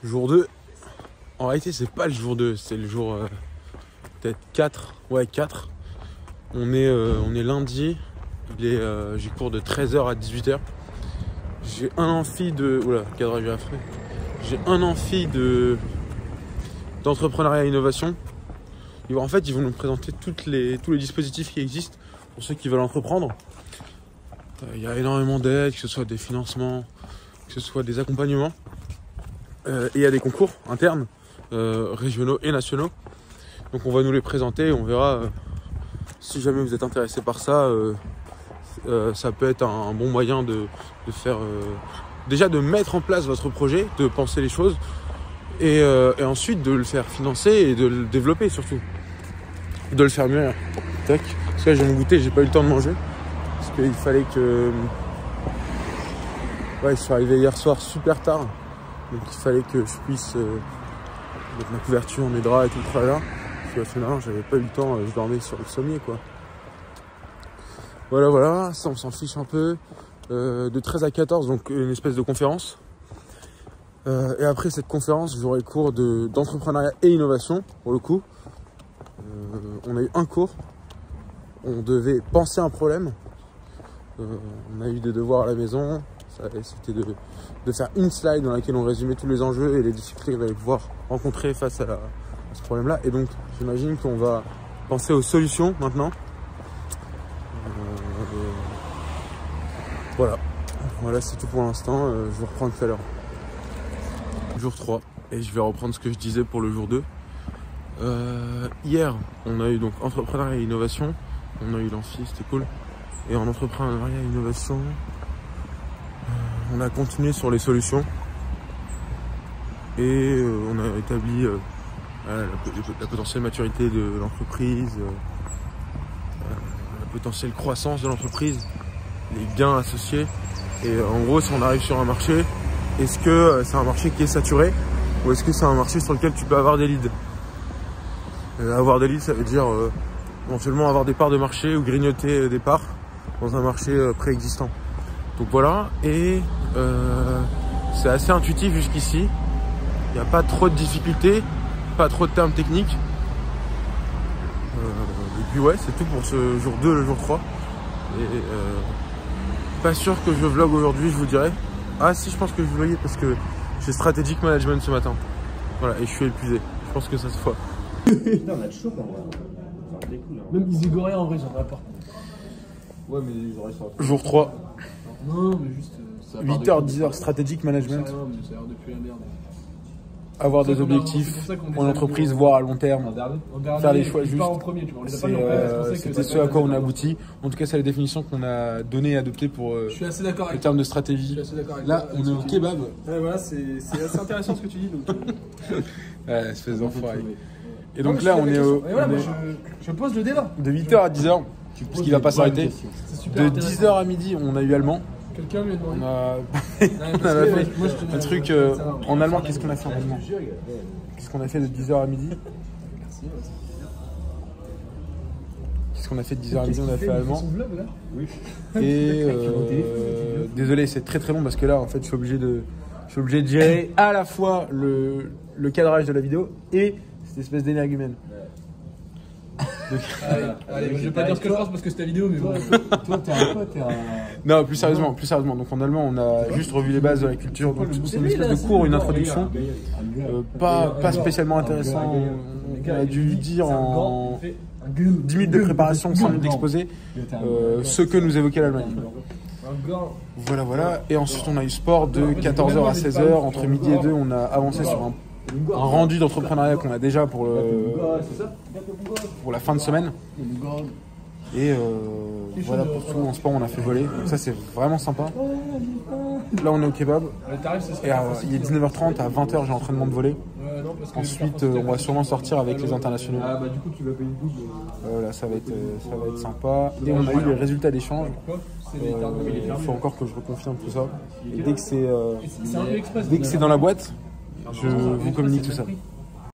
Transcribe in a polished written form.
Jour 2. En réalité, c'est pas le jour 2, c'est le jour peut-être 4. Ouais, 4. On est lundi. J'ai cours de 13h à 18h. J'ai un amphi de... Oula, cadrage affreux. J'ai un amphi d'entrepreneuriat et innovation. En fait, ils vont nous présenter tous les dispositifs qui existent pour ceux qui veulent entreprendre. Il y a énormément d'aides, que ce soit des financements, que ce soit des accompagnements. Et il y a des concours internes, régionaux et nationaux. Donc on va nous les présenter et on verra si jamais vous êtes intéressé par ça. Ça peut être un bon moyen de faire... déjà de mettre en place votre projet, de penser les choses et ensuite de le faire financer et de le développer surtout. De le faire mieux. Tac. Parce que là, je viens de goûter, j'ai pas eu le temps de manger. Parce qu'il fallait que... Ouais, je suis arrivé hier soir super tard. Donc il fallait que je puisse mettre ma couverture, mes draps et tout le tralala. Parce que finalement, j'avais pas eu le temps, je dormais sur le sommier quoi. Voilà, ça on s'en fiche un peu. De 13 à 14, donc une espèce de conférence. Et après cette conférence, j'aurai cours d'entrepreneuriat et innovation, pour le coup. On a eu un cours. On devait penser un problème. On a eu des devoirs à la maison. C'était de faire une slide dans laquelle on résumait tous les enjeux et les difficultés qu'on allait pouvoir rencontrer face à ce problème-là. Et donc, j'imagine qu'on va penser aux solutions maintenant. Voilà, c'est tout pour l'instant. Je vais reprendre tout à l'heure. Jour 3. Et je vais reprendre ce que je disais pour le jour 2. Hier, on a eu donc entrepreneuriat et innovation. On a eu l'amphi, c'était cool. Et en entrepreneuriat et innovation, on a continué sur les solutions. Et on a établi la potentielle maturité de l'entreprise, la potentielle croissance de l'entreprise, les gains associés. Et en gros, si on arrive sur un marché, est-ce que c'est un marché qui est saturé ou est-ce que c'est un marché sur lequel tu peux avoir des leads? Avoir des leads, ça veut dire éventuellement avoir des parts de marché ou grignoter des parts dans un marché préexistant. Donc voilà, et c'est assez intuitif jusqu'ici. Il n'y a pas trop de difficultés, pas trop de termes techniques. Et puis ouais, c'est tout pour ce jour 2, le jour 3. Et pas sûr que je vlog aujourd'hui, je vous dirai. Ah si, je pense que je vloguais parce que j'ai strategic management ce matin. Voilà, et je suis épuisé. Je pense que ça se voit. Putain, on a chaud quand même. Même Isigorien en vrai, j'en ai pas. Ouais, mais ils auraient ça. Jour 3. Non, mais juste. 8h, 10h, strategic management. Ça a l'air depuis la merde. Avoir des objectifs pour l'entreprise, voir à long terme. Faire les choix justes. C'était ce à quoi on a abouti. En tout cas, c'est la définition qu'on a donnée et adoptée pour le terme de stratégie. Là, on est au kebab. Ouais, voilà, c'est assez intéressant ce que tu dis. Ouais, espèce d'enfoiré. Et donc là, on est au. Je pose le débat. De 8h à 10h, parce qu'il va pas s'arrêter. De 10h à midi, on a eu allemand. Quelqu'un lui a demandé. On a fait un truc en allemand. Qu'est-ce qu'on a fait en allemand? Qu'est-ce qu'on a fait de 10h à midi? Qu'est-ce qu'on a fait de 10h à midi? On a fait allemand. Et désolé, c'est très très long parce que là, en fait, je suis obligé de gérer à la fois le cadrage de la vidéo et cette espèce d'énergumène. Allez, je vais pas dire ce que je pense parce que c'est ta vidéo, mais bon. Toi, t'es un quoi? Non, plus sérieusement. Donc en allemand, on a juste revu les bases de la culture. Donc c'est une espèce de cours, une introduction. Pas spécialement intéressant. On a dû dire en 10 minutes de préparation, 5 minutes d'exposé, ce que nous évoquait l'Allemagne. Voilà. Et ensuite, on a eu sport de 14h à 16h. Entre midi et 2, on a avancé sur un rendu d'entrepreneuriat qu'on a déjà pour la fin de semaine. Et voilà, pour tout en sport on a fait voler. Donc ça c'est vraiment sympa. Là on est au kebab. Et il est 19h30, à 20h j'ai entraînement de volley. Ensuite on va sûrement sortir avec les internationaux. Voilà, ça va être sympa. Et on a eu les résultats d'échange. Il faut encore que je reconfirme tout ça. Et dès que c'est dans la boîte, je vous communique tout ça.